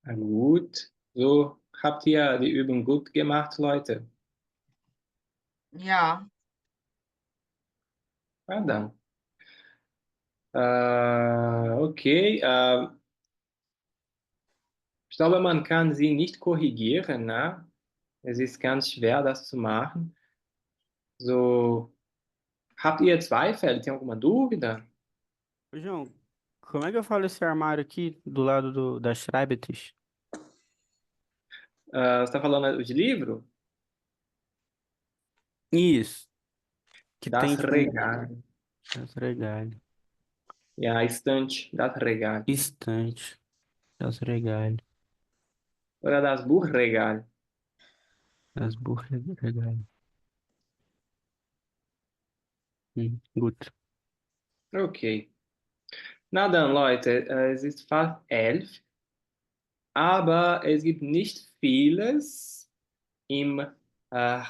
Na gut. So, habt ihr die Übung gut gemacht, Leute? Ja, Ah, dann. Okay. Ich glaube, man kann sie nicht korrigieren, ne? Es ist ganz schwer, das zu machen. So, habt ihr Zweifel? Tem alguma dúvida? Ô, João, como é que eu falo esse armário aqui do lado da Schreibtisch? Você está falando de livro? Isso, que tem Das tipo Regal. das Regal. Ja, estante. Das Regal. Estante, das Regal, Oder das Buchregal. das Buchregal. Gut. Okay. Na dann, Leute, es ist fast 11, aber es gibt nicht vieles im äh,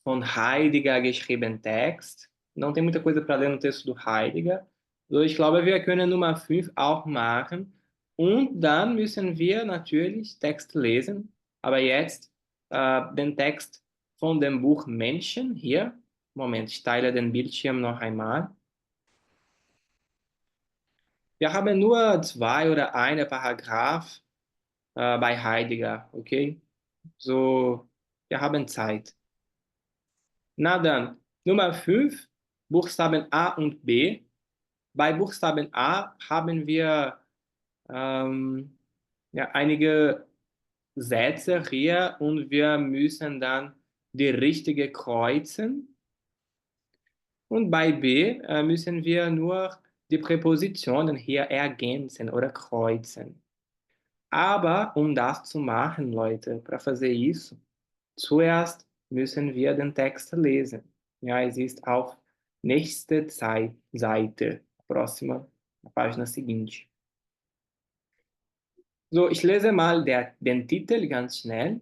von Heidegger geschriebenen Text. Não tem muita coisa para ler no texto do Heidegger. So, ich glaube, wir können Nummer 5 auch machen. Und dann müssen wir natürlich Text lesen. Aber jetzt den Text von dem Buch Menschen hier. Moment, ich teile den Bildschirm noch einmal. Wir haben nur zwei oder eine Paragraph bei Heidegger, okay? So, wir haben Zeit. Na dann, Nummer 5, Buchstaben A und B. Bei Buchstaben A haben wir ja, einige Sätze hier und wir müssen dann die richtige kreuzen. Und bei B müssen wir nur die Präpositionen hier ergänzen oder kreuzen. Aber um das zu machen, Leute, para fazer isso, zuerst müssen wir den Text lesen. Ja, es ist auf nächste Seite, próxima, a página seguinte. So, ich lese mal den Titel ganz schnell.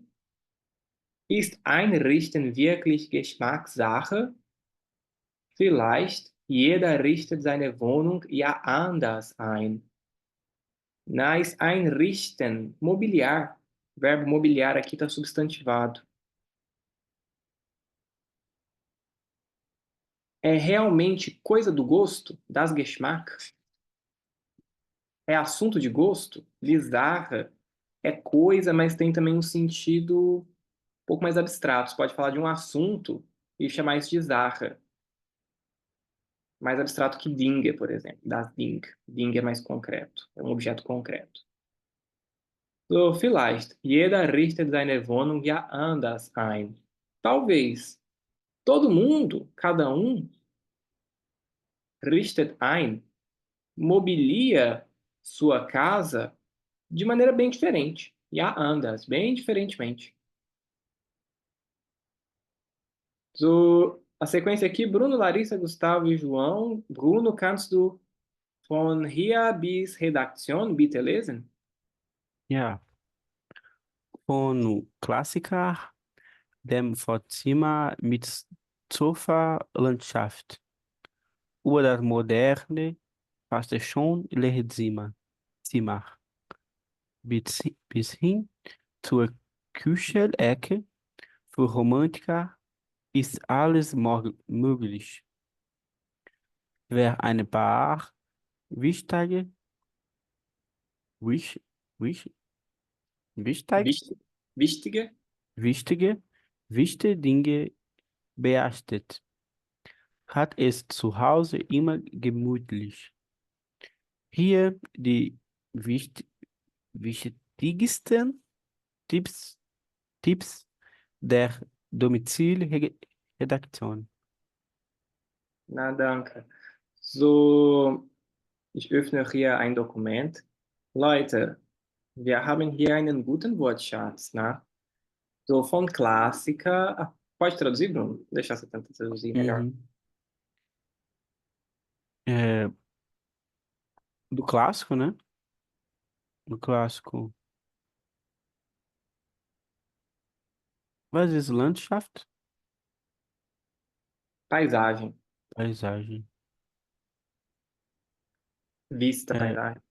Ist Einrichten wirklich Geschmackssache? Vielleicht jeder richtet seine Wohnung ja anders ein. Na, ist einrichten, mobiliar. O verbo mobiliar aqui está substantivado. É realmente coisa do gosto, das Geschmack? É assunto de gosto? Lisarra é coisa, mas tem também um sentido um pouco mais abstrato. Você pode falar de um assunto e chamar isso de Zarra. Mais abstrato que Dinge, por exemplo. Das Ding. Ding é mais concreto. É um objeto concreto. So, vielleicht. Jeder richtet seine Wohnung ja anders ein. Talvez. Todo mundo, cada um, richtet ein, mobilia sua casa de maneira bem diferente. Ja anders, bem diferentemente. So, a sequência aqui, Bruno, Larissa, Gustavo e João. Bruno, kannst du von hier bis Redaktion bitte lesen? Ja, von Klassiker, dem Vorzimmer mit Sofa-Landschaft. Über das moderne, fast schon leere Zimmer. Bis hin zur Küchelecke. Für Romantiker ist alles möglich. Wer eine paar wichtige, wisch, wisch, wichtig, Wichtige? wichtige, wichtige Dinge beachtet, hat es zu Hause immer gemütlich. Hier die wichtigsten Tipps, Tipps der Domizilredaktion. Na, danke. So, ich öffne hier ein Dokument. Leute, wir haben hier einen guten Wortschatz, né? So, von clássica. Ah, pode traduzir, Bruno? Deixa você tentar traduzir melhor. Uhum. É, do clássico, né? Do clássico. Was ist Landschaft? Paisagem. Paisagem. Vista, É, paisagem.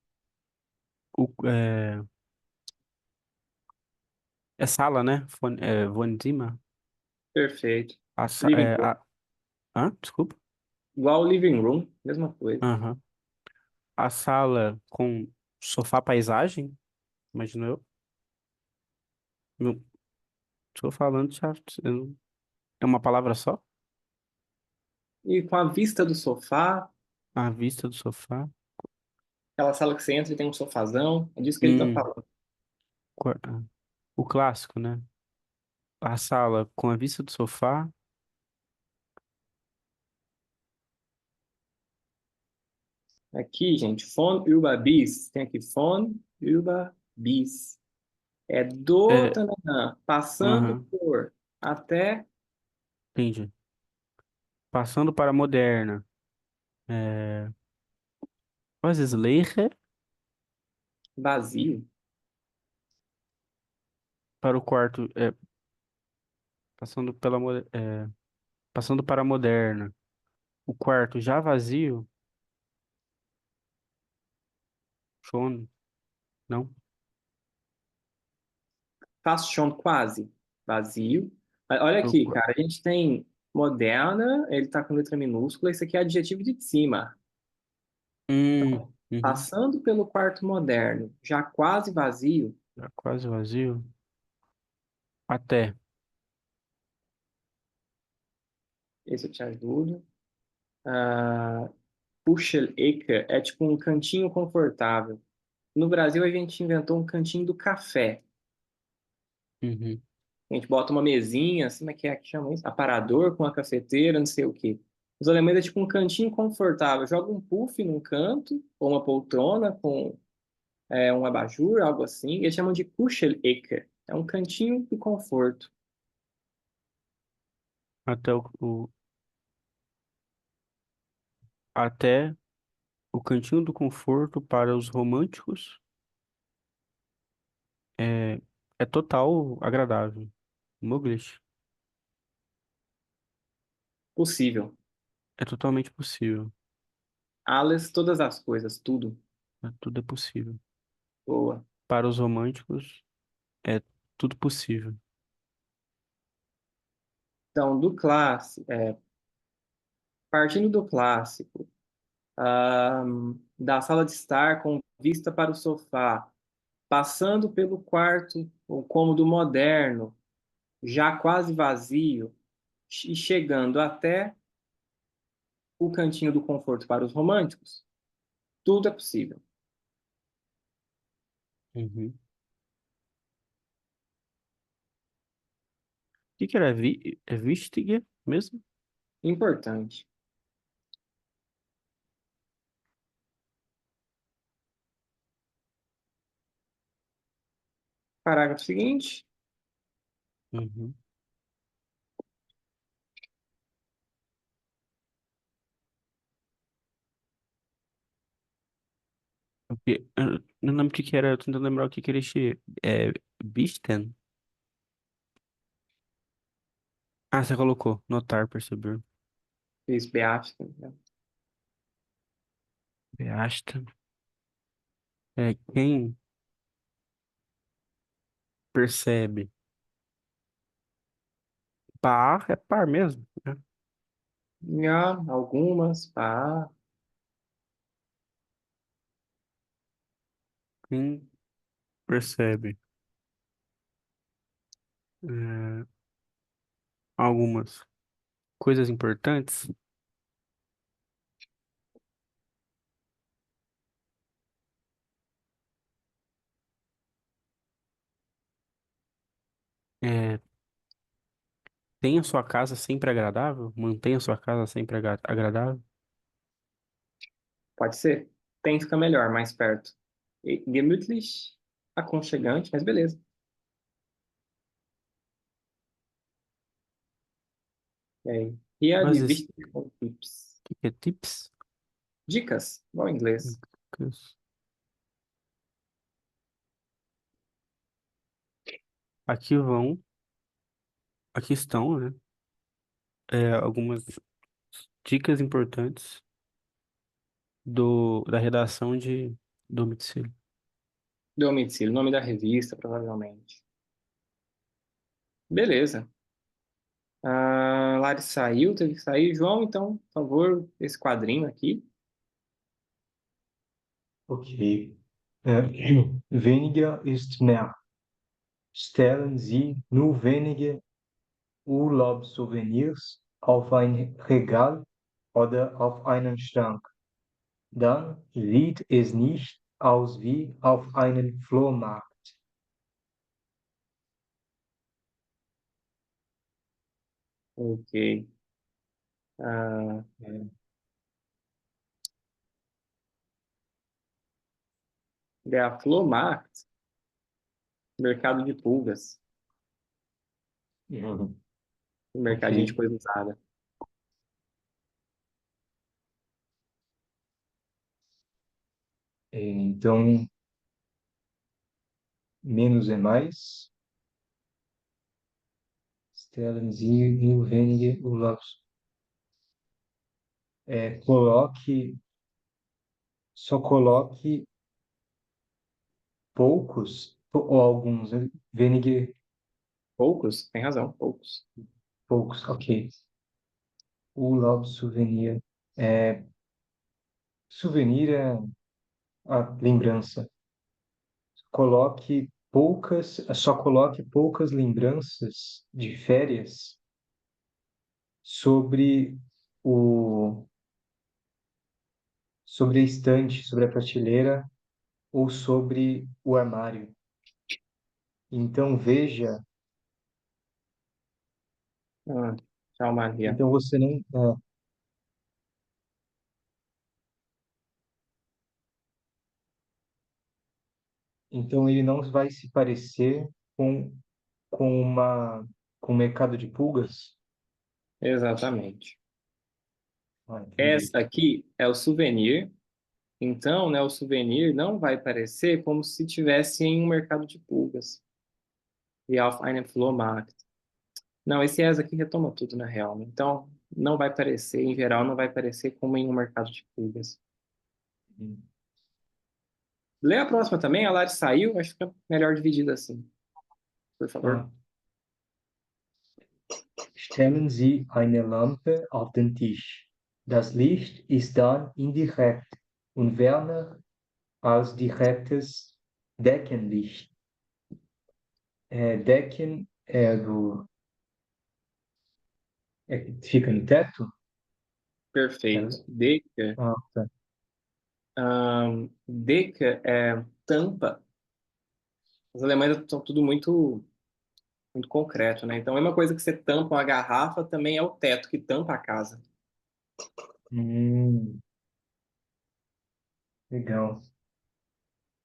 o, é, É sala, né? Wohnzimmer. Perfeito. A, sa- Living é, room. a, hã? Desculpa. Igual living room, mesma coisa. Aham. A sala com sofá paisagem, imagino eu. Não estou falando já. É uma palavra só? E com a vista do sofá, A vista do sofá. aquela sala que você entra e tem um sofazão, é disso que ele tá Hum, falando. ah, o clássico, né? A sala com a vista do sofá. Aqui, gente, von über bis. Tem aqui von über bis. É do É, tananã, passando aham, por até entendi. Passando para a moderna. É, was ist Leere? vazio. Para o quarto. Passando para a moderna. O quarto já vazio. Schon, não? Faz schon quase. Vazio. Olha O aqui, qua- cara, a gente tem moderna, ele tá com letra minúscula, isso aqui é adjetivo de cima. Uhum. Passando pelo quarto moderno, já quase vazio, Já quase vazio. Até. esse eu te ajudo. Ah, Puxa-Ecke é tipo um cantinho confortável. No Brasil, a gente inventou um cantinho do café. Uhum. A gente bota uma mesinha, assim, como é que chama isso? Aparador com uma cafeteira, não sei o quê. Os alemães é tipo um cantinho confortável. Joga um puff num canto, ou uma poltrona com um abajur, algo assim. Eles chamam de Kuschelecke. É um cantinho de conforto. Até até o cantinho do conforto para os românticos é, é total agradável. Muglish Possível. é totalmente possível. Alles, todas as coisas, tudo. Né? Tudo é possível. Boa. Para os românticos é tudo possível. Então, partindo do clássico, da sala de estar com vista para o sofá, passando pelo quarto, o cômodo moderno, já quase vazio, e chegando até o cantinho do conforto para os românticos, tudo é possível. Uhum. O que que era? É Wichtige mesmo? Importante. Parágrafo seguinte. Uhum. Eu não lembro o que que era, eu tô tentando lembrar o que que era este. É, Bisten? Ah, você colocou. Notar, perceber. Fiz beático, né? Beasta. É, quem percebe. Par é par mesmo, né? Já, algumas, pá. Quem percebe é, algumas coisas importantes, é, tem a sua casa sempre agradável, mantenha a sua casa sempre agradável. Pode ser. Tem fica melhor, mais perto. Gemütlich, aconchegante, mas beleza. E aí? Hier Mas die isso, wichtigsten Tipps. que é tips? Dicas, igual em inglês. Aqui vão, aqui estão, né? Algumas dicas importantes da redação de domicílio. Domicílio, nome da revista, provavelmente. Beleza. A Lari saiu, teve que sair. João, então, por favor, esse quadrinho aqui. Okay. Weniger ist mehr. Stellen Sie nur wenige Urlaubssouvenirs auf ein Regal oder auf einen Schrank. Dann sieht es nicht aus wie auf einem Flohmarkt. Ok. Ah, É. der Flohmarkt, mercado de pulgas, Uhum. mercadinho de Ok. coisa usada. Então, menos é mais. Stellen Sie nur wenige Urlaubs. Só coloque poucos ou alguns, né? Wenige, Poucos, tem razão, poucos. poucos, ok. Urlaubssouvenir. É, souvenir é a lembrança. Só coloque poucas lembranças de férias sobre o, sobre a estante, sobre a prateleira ou sobre o armário. Então veja, Ah, tchau, Maria. então você não, então ele não vai se parecer com com uma com um mercado de pulgas. Exatamente. Ah, entendi. Essa aqui é o souvenir. Então, né, o souvenir não vai parecer como se tivesse em um mercado de pulgas. Wie auf einem Flohmarkt. Não, esse ES aqui retoma tudo, na real, né? Então, não vai parecer, em geral, não vai parecer como em um mercado de pulgas. Uhum. Lê a próxima também, a Lari saiu, acho que é melhor dividida assim, por favor. Ah. Stellen Sie eine Lampe auf den Tisch. Das Licht ist dann indirekt und wärmer als direktes Deckenlicht. Decken é que fica no teto? Perfeito. É. Deca. Ah, tá. Deca é tampa. Os alemães são tudo muito, muito concreto, né? Então, a mesma coisa que você tampa uma garrafa, também é o teto que tampa a casa. Legal.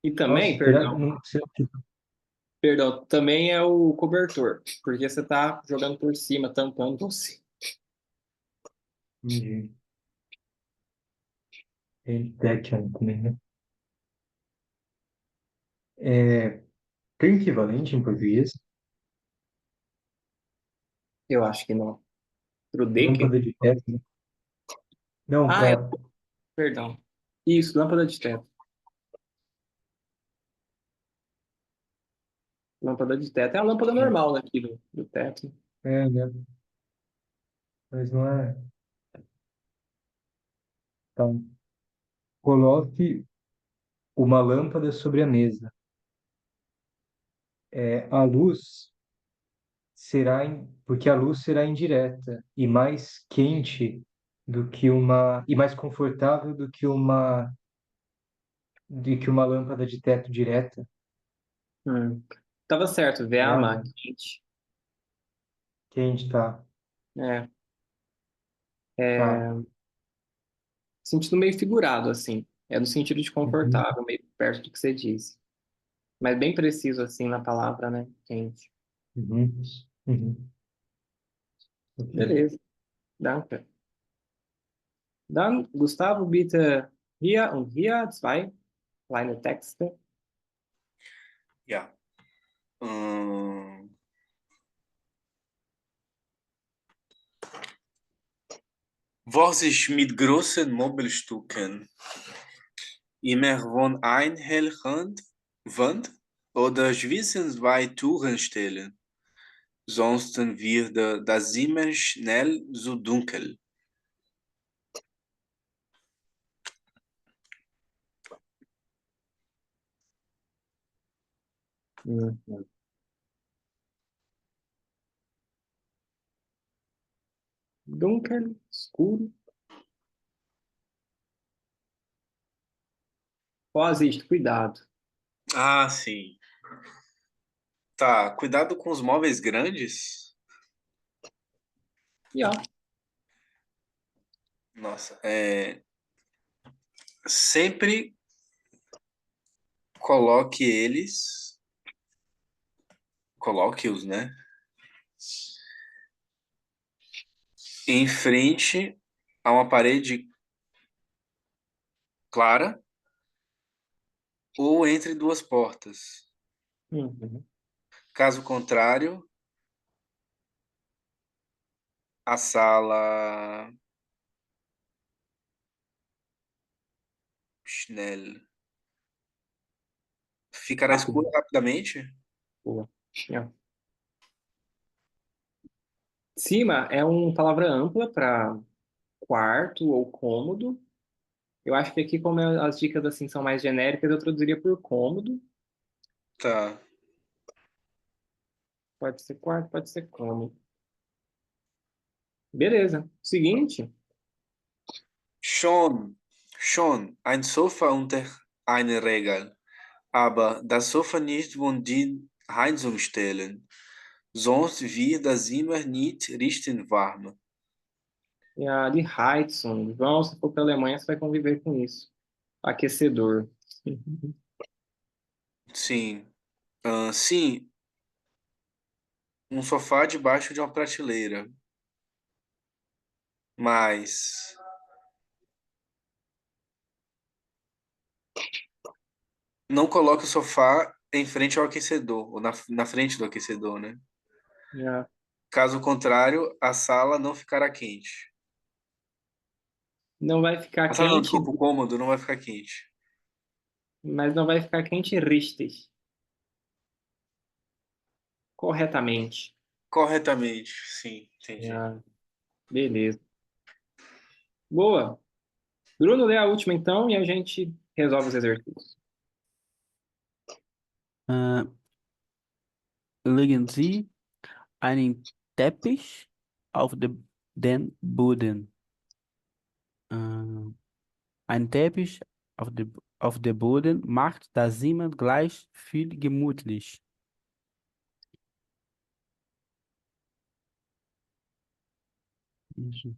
E também, Nossa, será, perdão, não, será que... perdão, também é o cobertor, porque você está jogando por cima, tampando você. Entendi. Decken também, né? Tem equivalente em português? Eu acho que não. Pro Deca? Lâmpada de teto, né? Não, Ah, é, para... perdão. Isso, lâmpada de teto. Lâmpada de teto. É a lâmpada normal daqui do teto. Né? Mas não é... Então, coloque uma lâmpada sobre a mesa. A luz porque a luz será indireta e mais quente e mais confortável do que uma lâmpada de teto direta. Hum. Tava certo, É, VA quente. quente, tá, É, tá. é, sentido meio figurado, assim. É no sentido de Uhum, confortável, meio perto do que você disse. Mas bem preciso, assim, na palavra, né? Quente. uhum, uhum. Ok. Beleza. Danke. Dann, Gustavo, bitte hier und hier zwei kleine Texte. Ja. Was ist mit großen Möbelstücken? Immer von ein Wand oder zwischen zwei Türen stellen? sonst wird das Zimmer schnell so dunkel. Uhum. Dunkel, escuro. Vorsicht, cuidado. Ah, sim. Tá, cuidado com os móveis grandes. E ó, Nossa, sempre coloque-os, né, em frente a uma parede clara ou entre duas portas. uhum. Caso contrário, a sala schnell ficará Rápido. escura rapidamente. Boa. Ó. Cima é uma palavra ampla para quarto ou cômodo. Eu acho que aqui, como as dicas assim são mais genéricas, eu traduziria por cômodo. Tá. Pode ser quarto, pode ser cômodo. Beleza. Seguinte. Schon ein Sofa unter ein Regal, aber das Sofa nicht von die Heizung stellen, sonst wird das Zimmer nicht richtig warm. E a de Heizung. João, se for para a Alemanha, você vai conviver com isso. Aquecedor. Sim. Sim, um sofá debaixo de uma prateleira. Mas não coloque o sofá em frente ao aquecedor, ou na frente do aquecedor, né? Já. Caso contrário, a sala não ficará quente. Não vai ficar A sala não, quente, desculpa, o cômodo não vai ficar quente. mas não vai ficar quente richtig. Corretamente. Corretamente, sim, entendi. Já. Beleza. Boa. Bruno, lê a última então e a gente resolve os exercícios. Äh, legen Sie einen Teppich auf den Boden. Äh, ein Teppich auf dem Boden macht das Zimmer gleich viel gemütlich. Isso.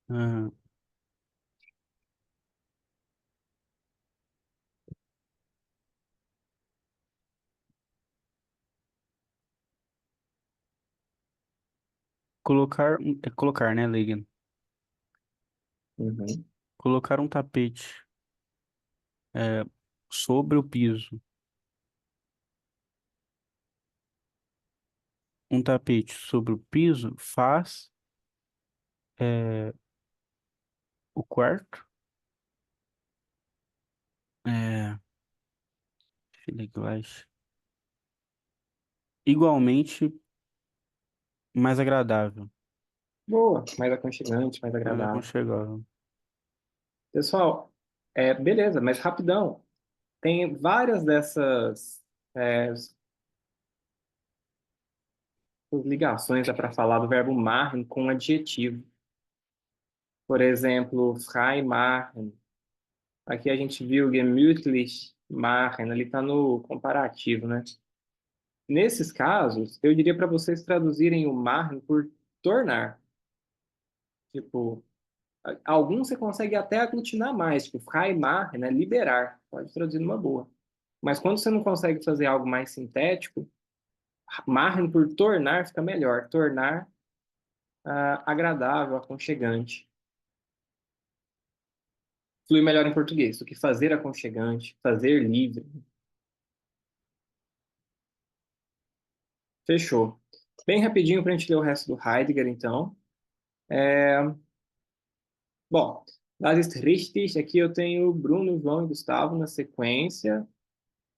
Äh, colocar, né, Legan? Uhum. Colocar um tapete é, sobre o piso. Um tapete sobre o piso faz o quarto é, filiglass, igualmente mais agradável, Boa. Mais aconchegante, mais mais agradável. aconchegável. Pessoal, beleza, mas rapidão. Tem várias dessas é, ligações para falar do verbo machen com adjetivo. Por exemplo, frei machen. Aqui a gente viu gemütlich machen, ali está no comparativo, né? Nesses casos, eu diria para vocês traduzirem o machen por tornar. Tipo, alguns você consegue até aglutinar mais, tipo, frei machen, né? Liberar. Pode traduzir numa boa. Mas quando você não consegue fazer algo mais sintético, machen por tornar fica melhor. Tornar agradável, aconchegante. Flui melhor em português do que fazer aconchegante, fazer livre. Fechou. Bem rapidinho para a gente ler o resto do Heidegger, então. Bom, das ist richtig. Aqui eu tenho Bruno, João e Gustavo na sequência.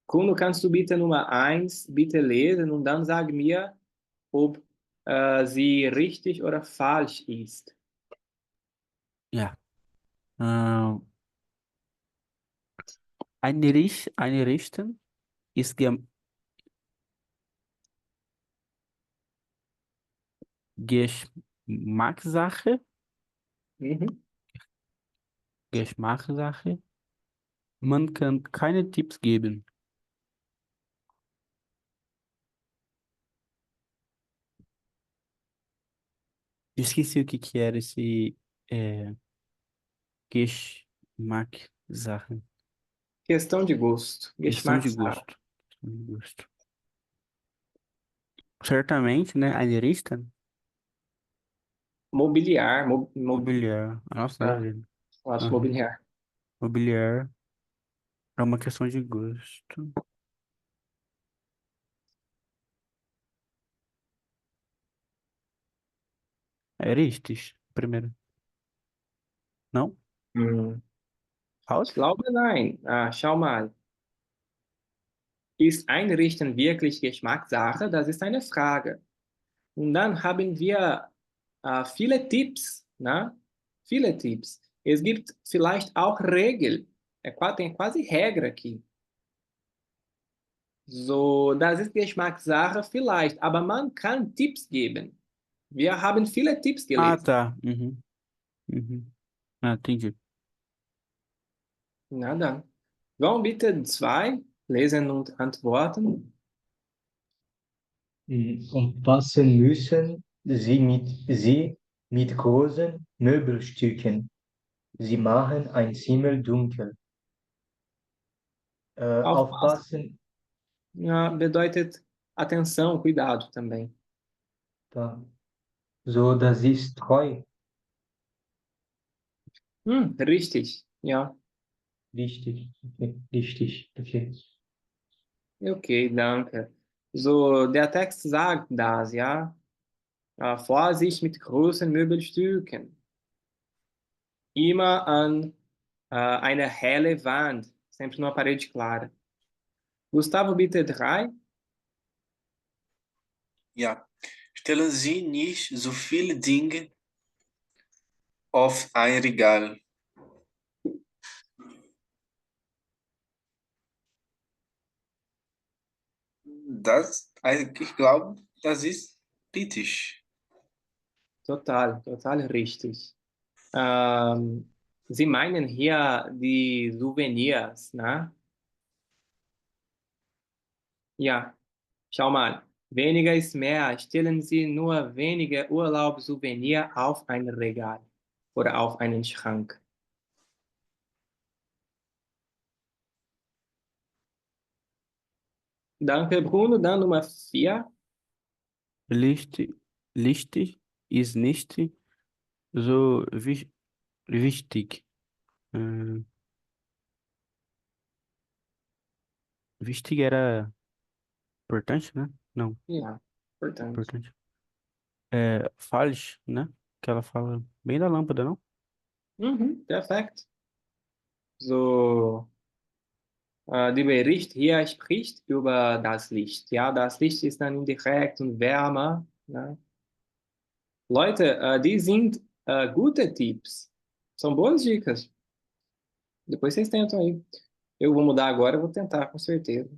Kuno, kannst du bitte Nummer 1 bitte lesen und dann sag mir, ob sie richtig oder falsch ist. Ja. Einrichten ist Geschmackssache. Mhm. Geschmackssache. Man kann keine Tipps geben. Esqueci o que que era esse Geschmackssache. Questão de gosto. Questão de Geschmackssache. gosto. Questão de gosto. Certamente, né? Einrichten. Mobiliar. Mobiliar. Nossa, nada a ver. Eu acho Aham. mobiliar. Mobiliar é uma questão de gosto. Eristes, primeiro. Não? Hm. Ich Falsch? glaube nein. Schau mal. Ist Einrichten wirklich Geschmackssache? Das ist eine Frage. Und dann haben wir viele Tipps, ne? Viele Tipps. Es gibt vielleicht auch Regeln. Tem quase regra aqui. So, das ist Geschmackssache vielleicht, aber man kann Tipps geben. Wir haben viele Tipps Ah, gelesen. tá. Uhum. Uhum. Ah, entendi. Na dann. Warum bitte 2 lesen und antworten? Umfassen müssen sie mit großen Möbelstücken. Sie machen ein Zimmer dunkel. Aufpassen. Aufpassen, Ja, bedeutet atenção, cuidado também. da. So, das ist treu. Richtig, ja. Richtig, okay, richtig, okay. Okay, danke. So, der Text sagt das, ja. Vorsicht mit großen Möbelstücken. Immer an eine helle Wand, sempre numa parede clara. Gustavo, bitte 3. Ja. Stellen Sie nicht so viele Dinge auf ein Regal. Ich glaube, das ist kritisch. Total, total richtig. Sie meinen hier die Souvenirs, ne? Ja, schau mal. Weniger ist mehr. Stellen Sie nur wenige Urlaubssouvenir auf ein Regal oder auf einen Schrank. Danke, Bruno. Dann Nummer 4. Licht, Licht ist nicht so wichtig. Wichtig era importante, né? Não, Ja, importante. importante. Falsch, né? Que ela fala bem da lâmpada, não? Perfekt. So, der Bericht hier spricht über das Licht. Ja, das Licht ist dann indirekt und wärmer. Ne? Leute, die sind gute Tipps. São boas dicas. Depois vocês tentam aí. Eu vou mudar agora, eu vou tentar, com certeza.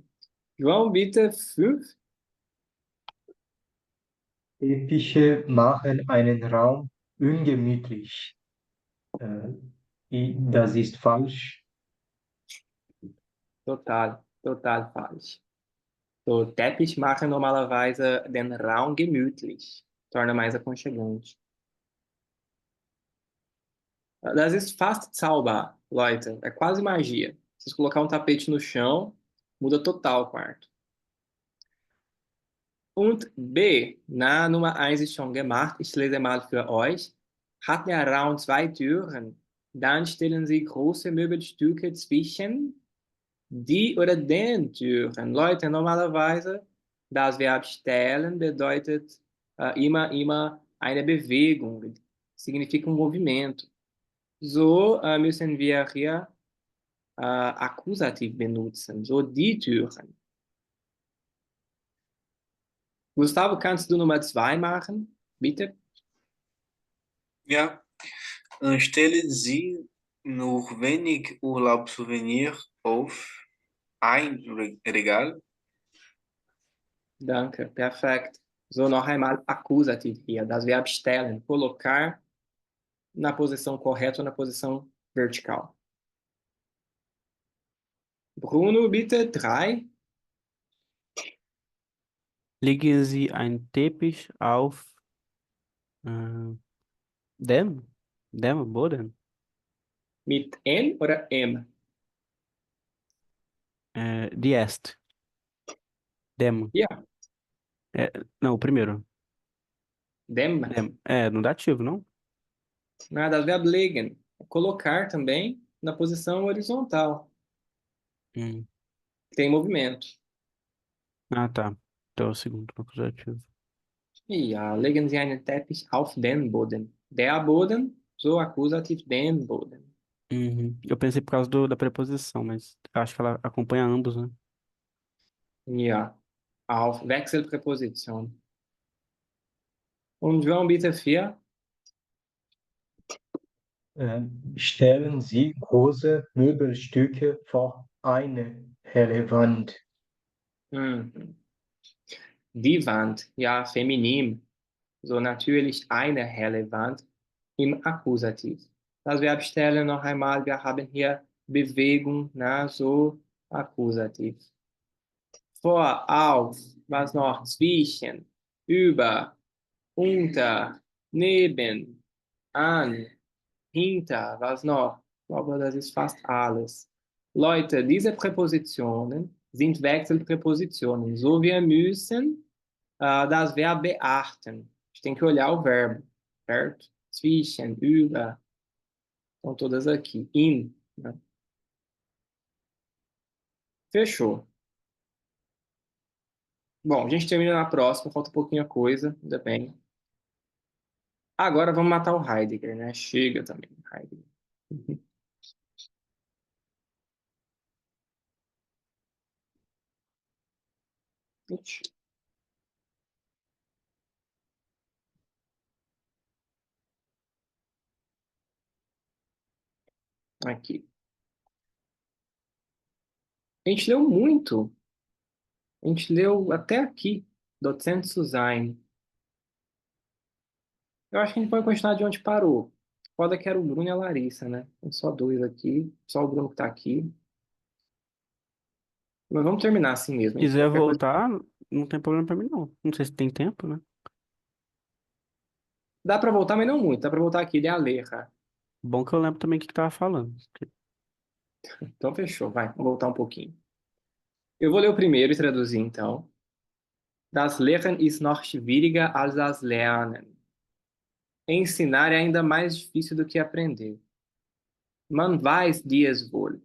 João, bitte 5. Teppiche machen einen Raum ungemütlich. Das ist falsch. Total, total falsch. So, Teppich machen normalerweise den Raum gemütlich. Torna mais aconchegante. Das ist fast Zauber, Leute. É quase magia. Vocês colocar um tapete no chão, muda total o quarto. Und B, na Nummer 1 ist schon gemacht. Ich lese mal für euch. Hat der Raum 2 Türen, dann stellen Sie große Möbelstücke zwischen die oder den Türen. Leute, normalerweise, das Verb stellen bedeutet immer eine Bewegung. Significa um movimento. So müssen wir hier Akkusativ benutzen. So die Türen. Gustavo, kannst du Nummer 2 machen? Bitte? Ja, stellen Sie nur wenig Urlaubssouvenir auf ein Regal. Danke, perfekt. So, noch einmal Akkusativ hier. Das Verb stellen. Colocar na posição correta ou na posição vertical. Bruno, bitte 3. Legen Sie einen Teppich auf dem Boden. Mit N oder M? Die est. Dem. Ja, Não, o primeiro. dem. Dem. No dativo, não? Das Verb legen. Colocar também na posição horizontal. Hum. Tem movimento. Ah, tá. Então é o segundo no acusativo. Ja, legen Sie einen Teppich auf den Boden. Der Boden, so Akkusativ den Boden. Uhum. Eu pensei por causa da preposição, mas acho que ela acompanha ambos, né? Ja, auf Wechselpräposition. Und João, bitte 4. Stellen Sie große Möbelstücke vor eine helle Wand. Mhm. Die Wand, ja, feminin. So natürlich eine helle Wand im Akkusativ. Das Verb stellen noch einmal, wir haben hier Bewegung, na, so Akkusativ. Vor, auf, was noch? Zwischen, über, unter, neben, an, hinter, was noch? Ich glaube, das ist fast alles. Leute, diese Präpositionen sind Wechselpräpositionen. So, wir müssen das Verb beachten. A gente tem que olhar o verbo, certo? Zwischen, über, estão todas aqui. In, né? Fechou. Bom, a gente termina na próxima, falta um pouquinho a coisa, ainda bem. Agora vamos matar o Heidegger, né? Chega também, Heidegger. Ixi. Aqui. A gente leu muito. A gente leu até aqui. Dozent zu sein. Eu acho que a gente pode continuar de onde parou. Foda que era o Bruno e a Larissa, né? Tem só dois aqui. Só o Bruno que tá aqui. Mas vamos terminar assim mesmo. Se A gente, quiser qualquer coisa. voltar, não tem problema pra mim, não. Não sei se tem tempo, né? Dá pra voltar, mas não muito. Dá pra voltar aqui de Aleja. Bom que eu lembro também o que tava falando. Então fechou. Vai, vamos voltar um pouquinho. Eu vou ler o primeiro e traduzir então. Das Lehren ist noch schwieriger als das Lernen. Ensinar é ainda mais difícil do que aprender. Man weiß dies wohl.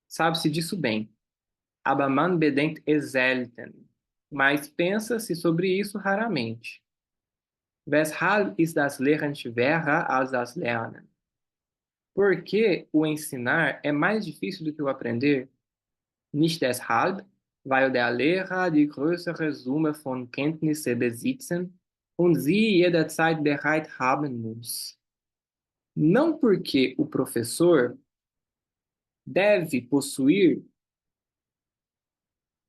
Sabe-se disso bem. Aber man bedenkt es selten. Mas pensa-se sobre isso raramente. Weshalb ist das Lehren schwerer als das Lernen? Por que o ensinar é mais difícil do que o aprender? Nicht deshalb, weil der Lehrer die größere Summe von Kenntnisse besitzen und sie jederzeit bereit haben muss. Não porque o professor deve possuir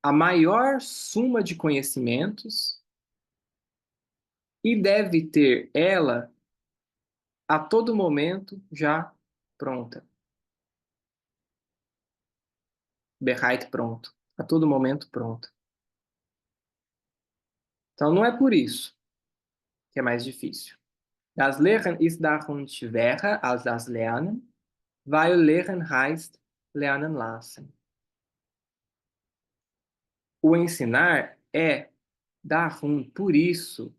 a maior suma de conhecimentos e deve ter ela a todo momento já pronta. Bereit pronto. A todo momento pronto. Então não é por isso que é mais difícil. Das Lehren ist darum schwerer als das Lernen, weil Lehren heißt lernen lassen. O ensinar é, darum, por isso,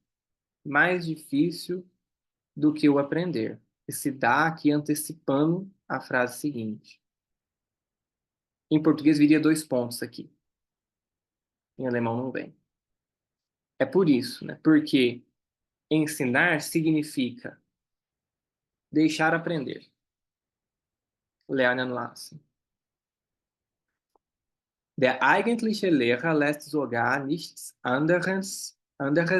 mais difícil do que o aprender. Esse dá aqui antecipando a frase seguinte. Em português viria 2 pontos aqui. Em alemão não vem. É por isso, né? Porque ensinar significa deixar aprender. Lernen lassen. Der eigentliche Lehrer lässt sogar nichts anderes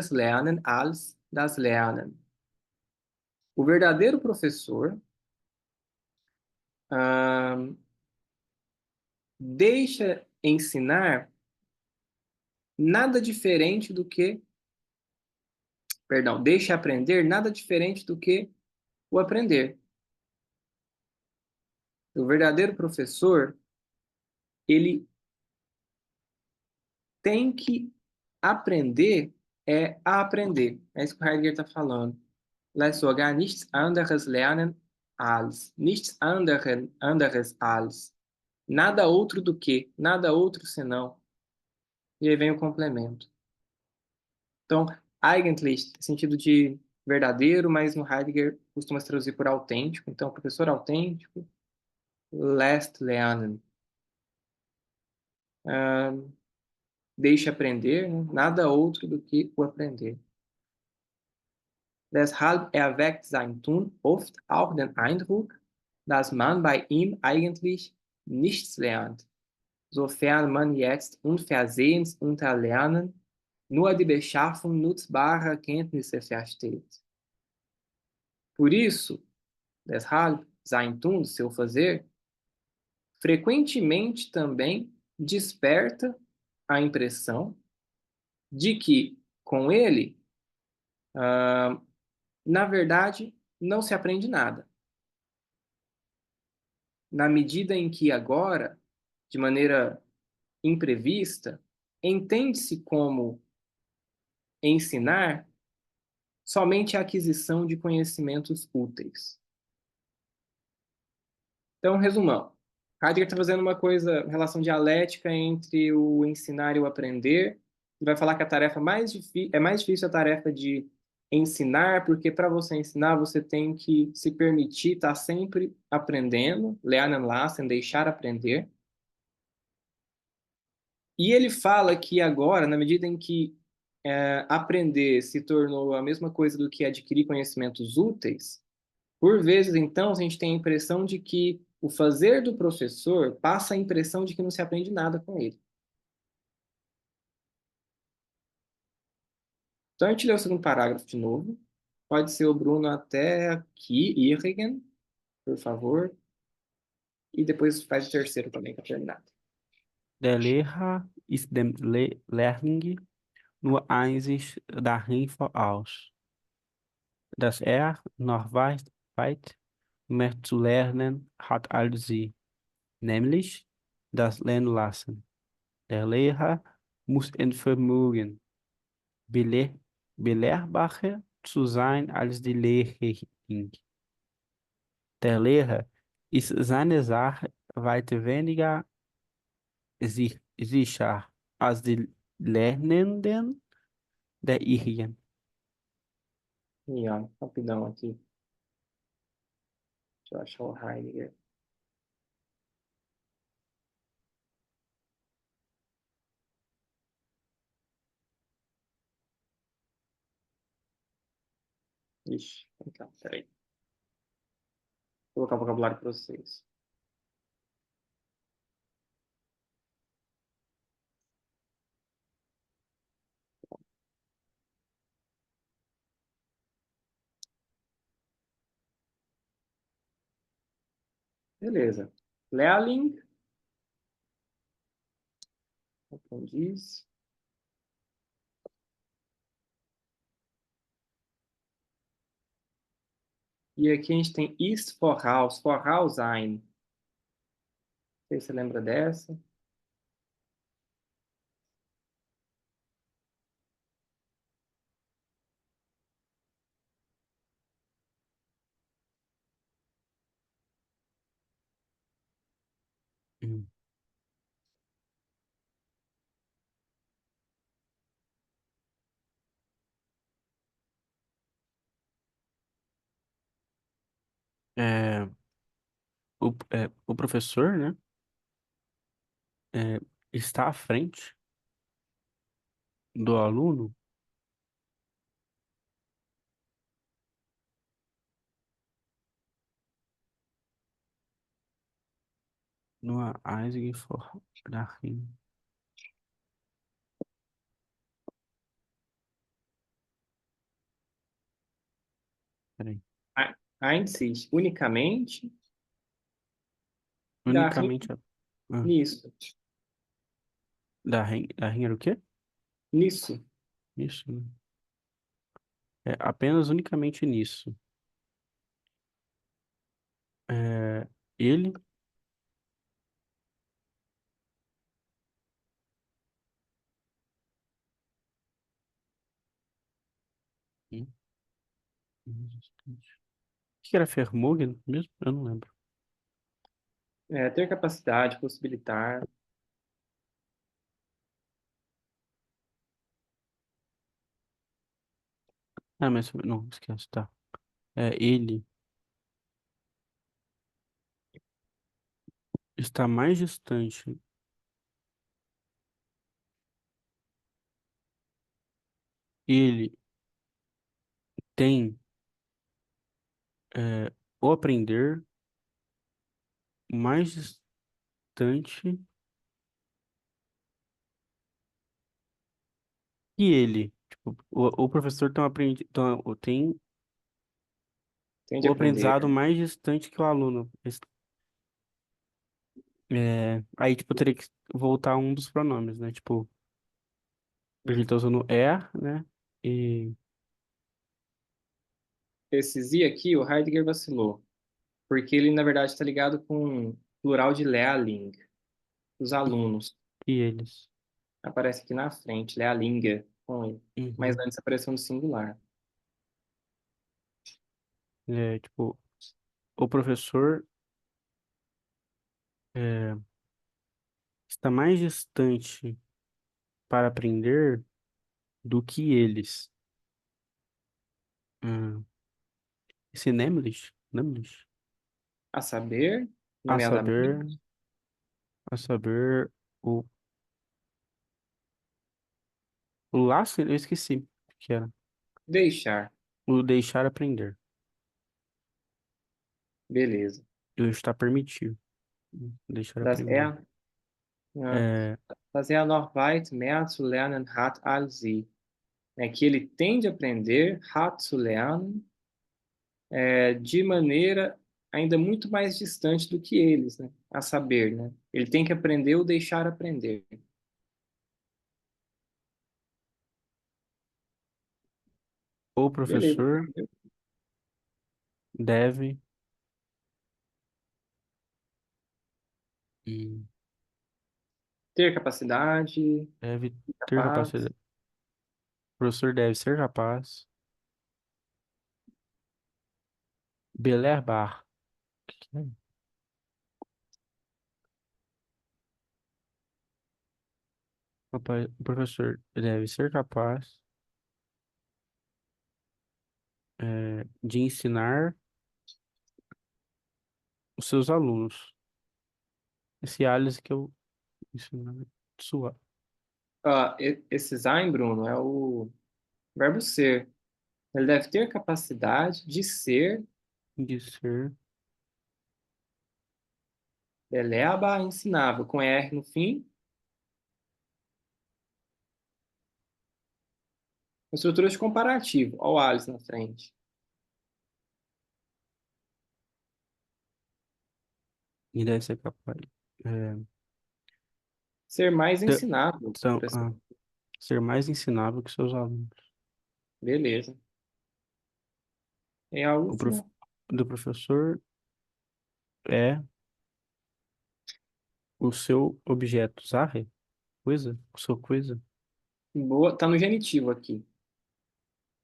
lernen als das Lernen. O verdadeiro professor deixa ensinar nada diferente do que, perdão, deixa aprender nada diferente do que o aprender. O verdadeiro professor, ele tem que aprender a aprender. É isso que o Heidegger está falando. Lässt sogar nichts anderes lernen als. Nichts anderes als. Nada outro do que, nada outro senão. E aí vem o complemento. Então, eigentlich, sentido de verdadeiro, mas no Heidegger costuma se traduzir por autêntico. Então, professor autêntico, lässt lernen. Deixe aprender, né? Nada outro do que o aprender. Deshalb erweckt sein Tun oft auch den Eindruck, dass man bei ihm eigentlich nichts lernt, sofern man jetzt unversehens unter Lernen nur die Beschaffung nutzbarer Kenntnisse versteht. Por isso, deshalb, sein Tun, seu fazer, frequentemente também desperta a impressão de que, com ele, na verdade, não se aprende nada. Na medida em que agora, de maneira imprevista, entende-se como ensinar somente a aquisição de conhecimentos úteis. Então, resumão. Heidegger está fazendo uma relação dialética entre o ensinar e o aprender. Ele vai falar que a tarefa é mais difícil a tarefa de ensinar, porque para você ensinar, você tem que se permitir estar sempre aprendendo, lernen lassen, deixar aprender. E ele fala que agora, na medida em que aprender se tornou a mesma coisa do que adquirir conhecimentos úteis, por vezes, então, a gente tem a impressão de que o fazer do professor passa a impressão de que não se aprende nada com ele. Então, a gente lê o segundo parágrafo de novo. Pode ser o Bruno até aqui, Irrigen, por favor. E depois faz o terceiro também, para terminar. Der Lehrer ist dem Lehrling nur einzig darin voraus, dass noch weit mehr zu lernen hat als sie, nämlich das Lernen lassen. Der Lehrer muss ein Vermögen, belehrbarer zu sein als die Lehrerin. Der Lehrer ist seine Sache weit weniger sicher als die Lernenden der ihrigen. E, ó, rapidão aqui. Deixa eu achar o Heidegger. Ixi, então, peraí. Vou colocar o vocabulário para vocês. Beleza. Lehrling, aprendiz. E aqui a gente tem ist voraus, voraus sein. Não sei se você lembra dessa. Hum. É, o professor, né, está à frente do aluno nur einzige Darin. Peraí. Einzig, unicamente, Unicamente. Ah, nisso, darin era o quê? nisso. Isso, né? É apenas unicamente nisso. É, ele hum, o que era Vermogen mesmo? Eu não lembro. Ter capacidade, possibilitar. Ah, mas não, esquece, tá. Ele está mais distante. Ele tem o aprender mais distante que ele. Tipo, o professor tem Tem de o aprender. aprendizado mais distante que o aluno. Aí, tipo, eu teria que voltar a um dos pronomes, né? Tipo, a gente tá usando er, né? E Esses i aqui, o Heidegger vacilou, porque ele, na verdade, está ligado com o plural de Lehrling, os alunos. que eles. Aparece aqui na frente, Lehrlinge, com ele. Mas Uhum. antes apareceu no singular. Tipo, o professor é, está mais distante para aprender do que eles. Hum. Esse Nemlich, A saber, a nomeadamente, saber, a saber, o, o laço, eu esqueci o que era. deixar. O deixar aprender. Beleza. Eu está permitido. Deixar Das aprender. er, ja, É, dass er noch weit mehr zu lernen hat als sie. Que ele tende a aprender, hat zu lernen, de maneira ainda muito mais distante do que eles, né? A saber, né? Ele tem que aprender ou deixar aprender. o Beleza. professor deve hum, Ter capacidade, deve ter capaz. capacidade. O professor deve ser capaz. Belerbar. Que é? O professor deve ser capaz de ensinar os seus alunos. Esse Alice que eu ensino sua Esse sein, Bruno, é o verbo ser. Ele deve ter capacidade de ser de ser beleaba ensinável, com R no fim, estrutura de comparativo. Olha o Alice na frente. e deve ser capaz. É, Ser mais de- ensinável, então, por assim. ser mais ensinável que seus alunos. Beleza. É a O prof, última. do professor é o seu objeto, Sache? Coisa? Sua coisa? Boa, tá no genitivo aqui.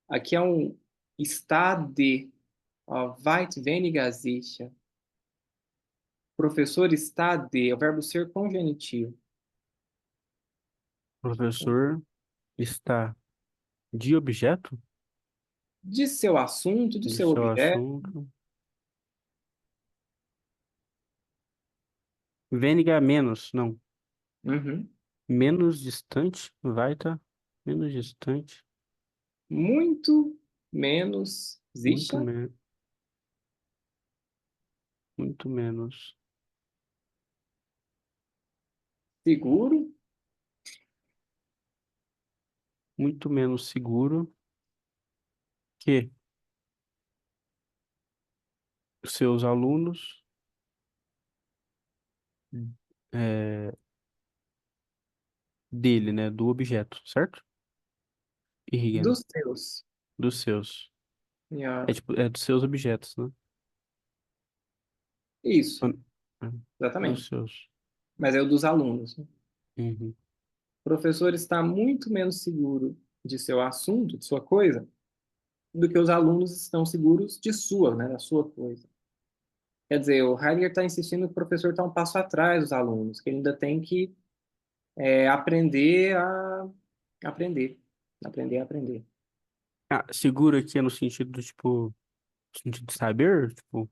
Aqui é um está de. Ó, weit weniger sicher. Professor está de. É o verbo ser com genitivo. O professor está de objeto De seu assunto, do de seu seu objeto. assunto. Vêniga menos, não. Uhum. Menos distante, vai estar menos distante, Muito menos muito, sicher. muito menos, Seguro. muito menos seguro que seus alunos, é, dele, né? Do objeto, certo? Igen, Dos seus. dos seus. Ja. É tipo, é dos seus objetos, né? Isso, É, dos exatamente. seus. Mas é o dos alunos, né? Uhum. O professor está muito menos seguro de seu assunto, de sua coisa, do que os alunos estão seguros de sua, né, da sua coisa. Quer dizer, o Heidegger está insistindo que o professor está um passo atrás dos alunos, que ele ainda tem que aprender a aprender, aprender a aprender. Ah, seguro aqui é no sentido do, tipo, no sentido de saber, tipo,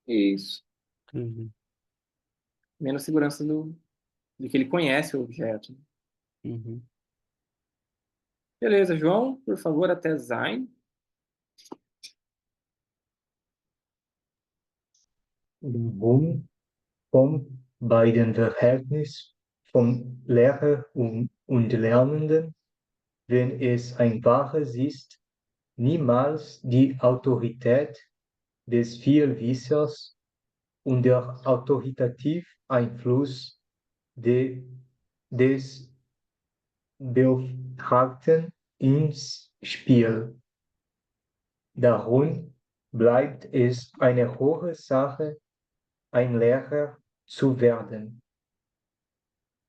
Isso. uhum, Menos segurança de que ele conhece o objeto. uhum. Beleza, João, por favor, até Sein. Warum kommt bei dem Verhältnis von Lehrer und Lernenden, wenn es ein wahres ist, niemals die Autorität des Vielwissers und der autoritative Einfluss des Beauftragten ins Spiel. Darum bleibt es eine hohe Sache, ein Lehrer zu werden,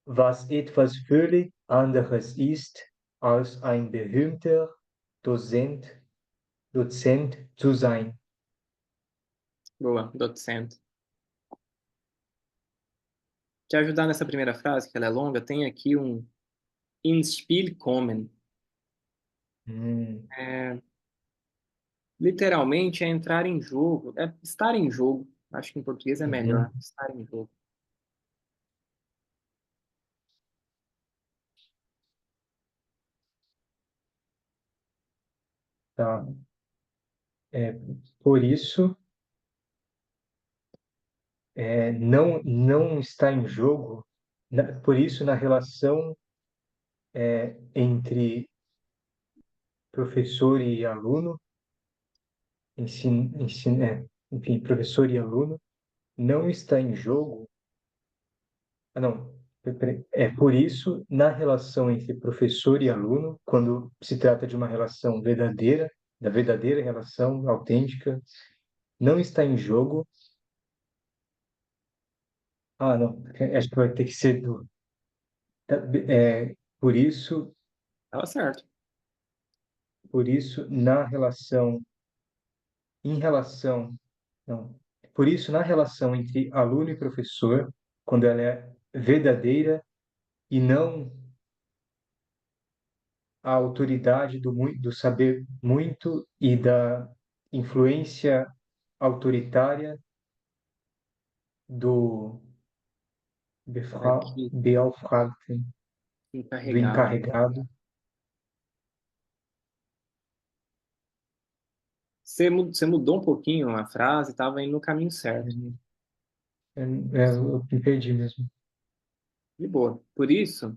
was etwas völlig anderes ist, als ein berühmter Dozent zu sein. Boa, docent. Te ajudar nessa primeira frase, que ela é longa, tem aqui um ins Spiel kommen. Hum, É, literalmente é entrar em jogo, é estar em jogo. Acho que em português é melhor, uhum, estar em jogo. tá. É, por isso, não está em jogo, por isso, na relação entre professor e aluno, enfim, professor e aluno, não está em jogo. Ah, não. É por isso, na relação entre professor e aluno, quando se trata de uma relação verdadeira, da verdadeira relação autêntica, não está em jogo. Ah, não. Acho que vai ter que ser do. Por isso, Tava certo. na relação, em relação, não. Por isso, na relação entre aluno e professor, quando ela é verdadeira e não a autoridade do saber muito e da influência autoritária do Aqui, Beauftragten, do encarregado. encarregado. Você mudou um pouquinho a frase, estava indo no caminho certo. Eu me perdi mesmo. De boa. Por isso,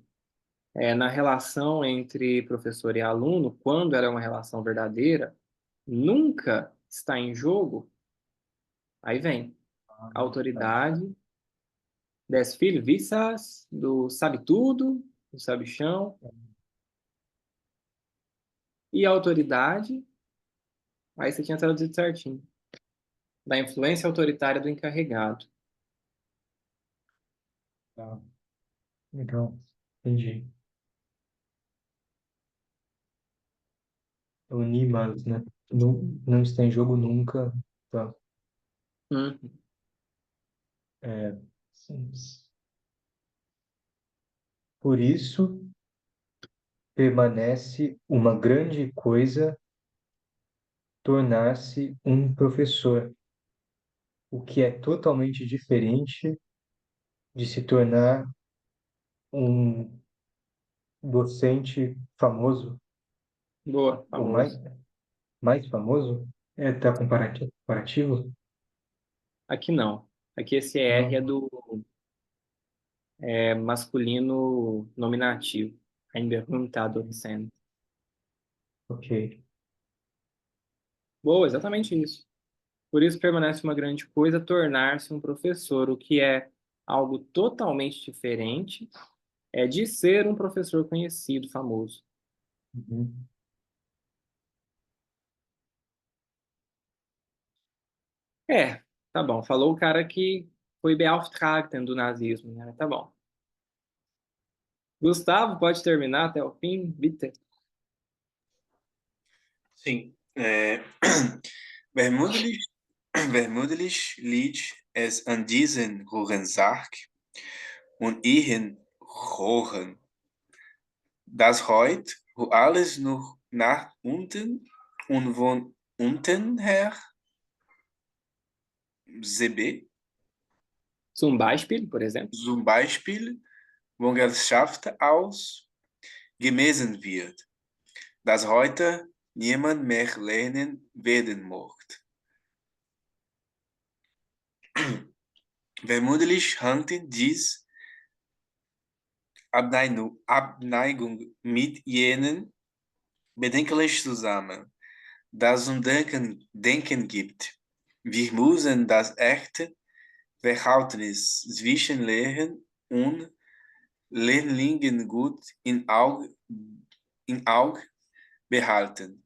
na relação entre professor e aluno, quando ela é uma relação verdadeira, nunca está em jogo, aí vem Ah, a tá. autoridade des Vielwissers, do sabe tudo, do sabichão, e a autoridade, aí você tinha traduzido certinho, da influência autoritária do encarregado. Tá. Legal. Entendi. O Niemals, né? Não está em jogo nunca. Tá. Uhum. É, sim. Por isso, permanece uma grande coisa tornar-se um professor, o que é totalmente diferente de se tornar um docente famoso, Boa, ou mais, famoso. mais famoso. Tá comparativo? Aqui não. Aqui esse R é Não, do masculino nominativo. Ainda não está sendo. ok. Boa, exatamente isso. Por isso permanece uma grande coisa tornar-se um professor, o que é algo totalmente diferente é de ser um professor conhecido, famoso. Uhum. É, tá bom. Falou o cara que foi Beauftragten do nazismo, né? Tá bom. Gustavo, pode terminar até o fim, bitte. Sim. Vermutlich, vermutlich liegt es an diesen Rorensark und ihren Rohren, dass heute, wo alles nur nach unten und von unten her, ZB, Zum Beispiel, por exemplo. zum Beispiel von Gesellschaft aus gemessen wird, dass heute niemand mehr lernen werden möchte. Vermutlich hängt dies Abneigung mit jenen bedenklich zusammen, das uns Denken gibt. Wir müssen das echte Verhältnis zwischen Lehren und Lehrlingen gut in Auge behalten,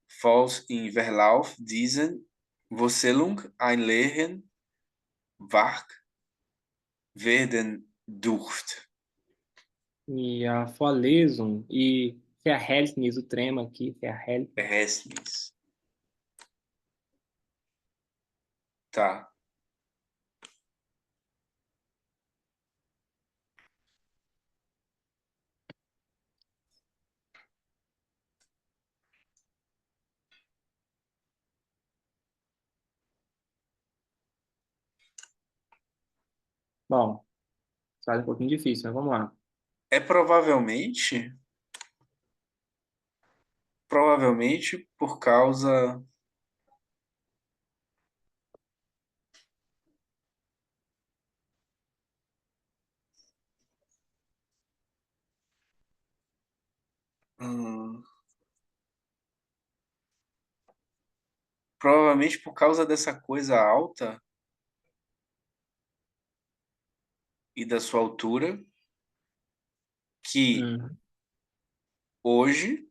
falls im Verlauf dieser Wurzelung ein Lehren wach werden dürfte. E a Vorlesung e Verhältnis, o trema aqui, Verhältnis. Verhältnis. Tá. Bom, faz um pouquinho difícil, mas vamos lá. É provavelmente por causa. hum, provavelmente por causa dessa coisa alta e da sua altura, que Hum. hoje,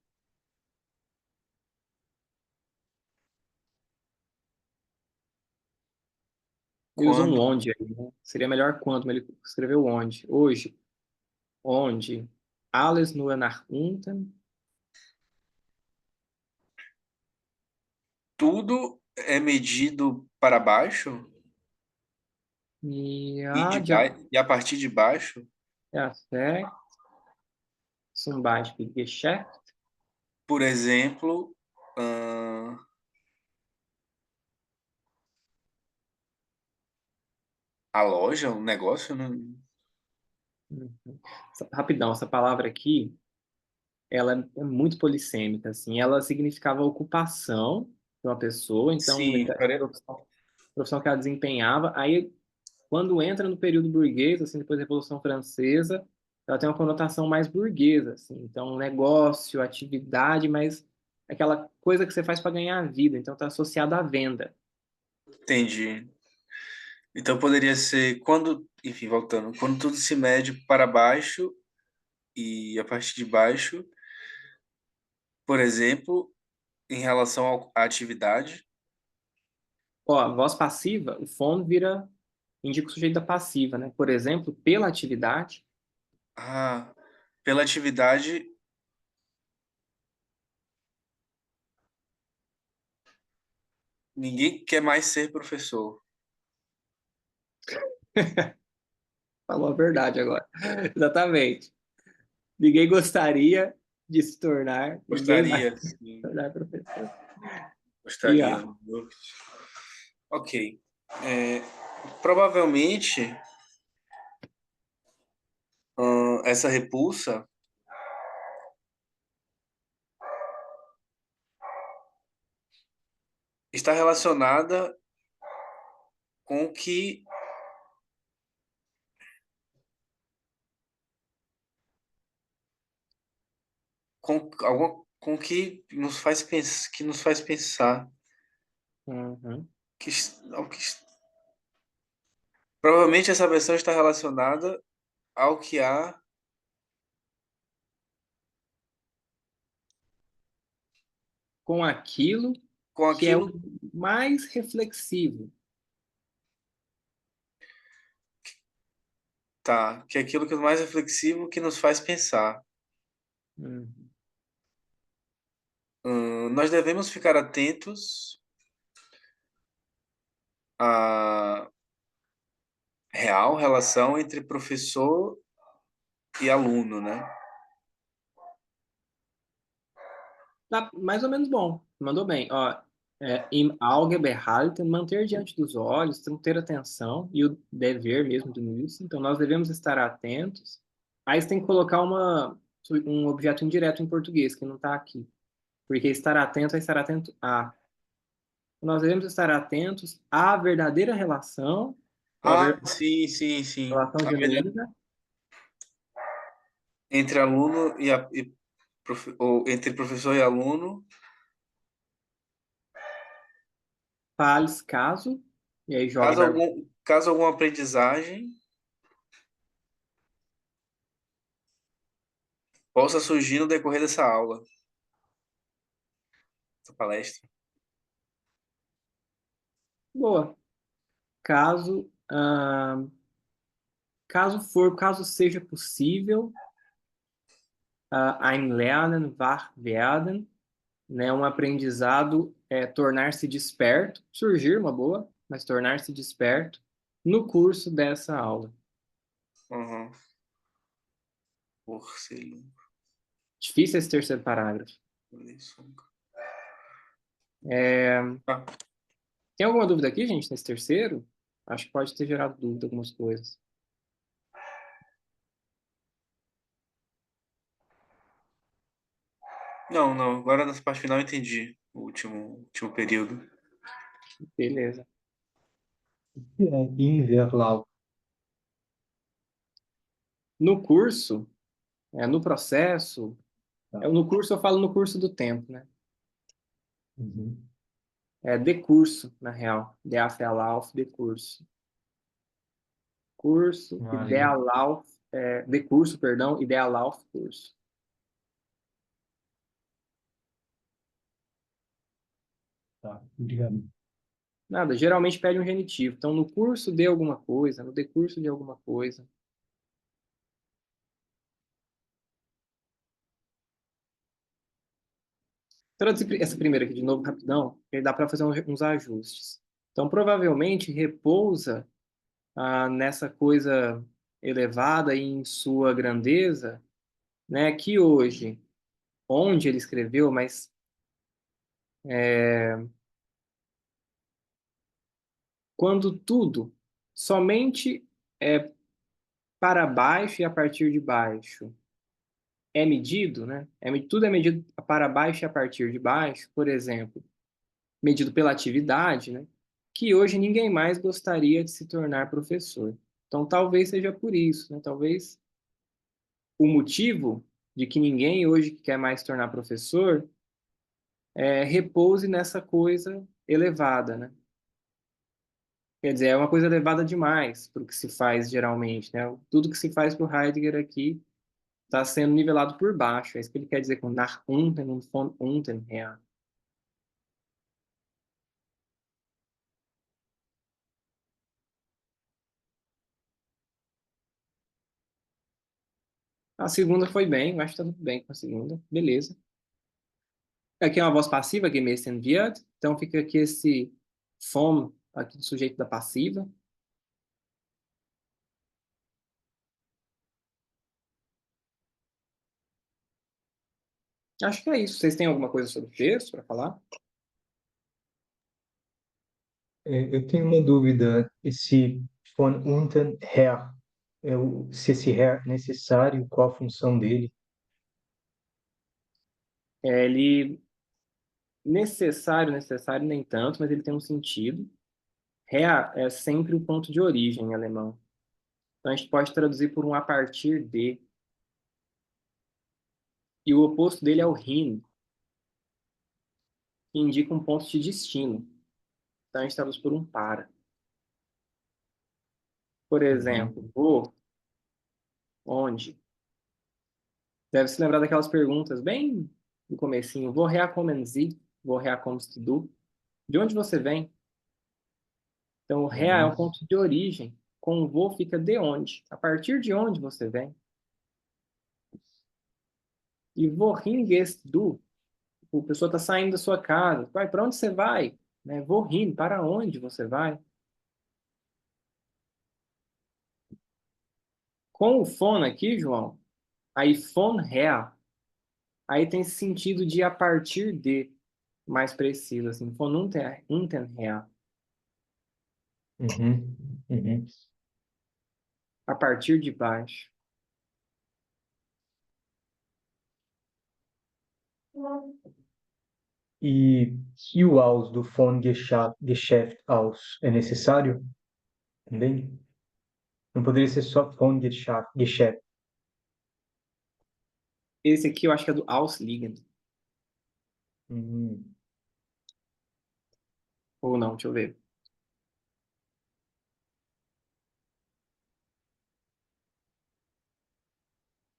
Ele usa um quando onde aí, né? Seria melhor quando, mas ele escreveu onde. Hoje, onde alles nur nach unten. tudo é medido para baixo Ja, e a partir de baixo, ja, zum Beispiel Geschäft. por exemplo, hum, a loja, o negócio, não... Uhum. Rapidão, essa palavra aqui, ela é muito polissêmica, assim. Ela significava ocupação de uma pessoa, então Sim, profissão que ela desempenhava. Aí, quando entra no período burguês, assim, depois da Revolução Francesa, ela tem uma conotação mais burguesa, assim. Então, negócio, atividade, mas aquela coisa que você faz para ganhar a vida. Então, está associada à venda. entendi. Então poderia ser quando, enfim, voltando, quando tudo se mede para baixo e a partir de baixo, por exemplo, em relação à atividade. Ó, a voz passiva, o fono vira, indica o sujeito da passiva, né? Por exemplo, pela atividade. Ah, pela atividade, ninguém quer mais ser professor. Falou a verdade agora. Exatamente. Ninguém gostaria de se tornar, ninguém vai Gostaria, se sim, tornar professor. E gostaria. a Ok. É, provavelmente, essa repulsa está relacionada com o que com o que nos faz pensar, Uhum. ao que provavelmente essa versão está relacionada ao que há Com aquilo com que é o aquilo, mais reflexivo. tá, que é aquilo que é mais reflexivo que nos faz pensar. Hum. Nós devemos ficar atentos à real relação entre professor e aluno, né? Tá mais ou menos bom. Mandou bem. Ó, im Auge behalten, manter diante dos olhos, ter atenção e o dever mesmo do Nilson. Então, nós devemos estar atentos. Aí você tem que colocar um objeto indireto em português, que não está aqui. Porque estar atento é estar atento a. Nós devemos estar atentos à verdadeira relação, ou à Ah, sim, sim, sim. relação genuína, Entre aluno ou entre professor e aluno, fales caso, e aí joga o verbo. caso alguma aprendizagem possa surgir no decorrer dessa aula, dessa palestra. Boa. Caso, caso seja possível, ein Lernen wach werden, né, um aprendizado tornar-se desperto, surgir uma boa, mas tornar-se desperto no curso dessa aula. Uhum. Porcelana. Difícil esse terceiro parágrafo. Ah, Tem alguma dúvida aqui, gente, nesse terceiro? Acho que pode ter gerado dúvida algumas coisas. não, não. Agora nessa parte final eu entendi o último período. Beleza. Que é Inverlauf. No curso, no processo, Tá. no curso eu falo no curso do tempo, né? Uhum. É de curso, na real. Der Verlauf de curso. Curso, Ah, legal. Idealauf, de curso, perdão, Idealauf curso. Tá, obrigado. Nada, geralmente pede um genitivo. Então, no curso de alguma coisa, no decurso de alguma coisa. Traduzir essa primeira aqui de novo, rapidão, que dá para fazer uns ajustes. Então, provavelmente repousa nessa coisa elevada e em sua grandeza, né, que hoje, onde ele escreveu, mas quando tudo somente é para baixo e a partir de baixo é medido, né? Tudo é medido para baixo e a partir de baixo, por exemplo, medido pela atividade, né? Que hoje ninguém mais gostaria de se tornar professor. Então, talvez seja por isso, né? Talvez o motivo de que ninguém hoje quer mais se tornar professor repouse nessa coisa elevada, né? Quer dizer, é uma coisa elevada demais para o que se faz geralmente, né? Tudo que se faz para o Heidegger aqui está sendo nivelado por baixo. É isso que ele quer dizer com nach unten und von unten her. A segunda foi bem, eu acho que está tudo bem com a segunda. Beleza. Aqui é uma voz passiva, gemessen wird. Então fica aqui esse vom, aqui do sujeito da passiva. Acho que é isso. Vocês têm alguma coisa sobre o texto para falar? Eu tenho uma dúvida. Esse von unten her, se esse her é necessário, qual a função dele? Ele necessário nem tanto, mas ele tem um sentido. Her é sempre o ponto de origem em alemão. Então a gente pode traduzir por um a partir de. E o oposto dele é o hin, que indica um ponto de destino. Então a gente traduz por um para. Por exemplo, vou, onde? Deve se lembrar daquelas perguntas bem no comecinho. Woher kommen Sie? Woher kommst du? De onde você vem? Então, o her é o Uhum. ponto de origem. Com o wo fica de onde. A partir de onde você vem? E wohin gehst du? A pessoa está saindo da sua casa. Vai, para onde você vai? Né? Wohin, para onde você vai? Com o von aqui, João, aí von her, aí tem esse sentido de a partir de, mais preciso, assim, von unten her, Uhum. Uhum. a partir de baixo. E, e o aus do von Geschäft aus é necessário também? Não poderia ser só von Geschäft. Esse aqui eu acho que é do Ausliegen. Uhum. Ou não, deixa eu ver.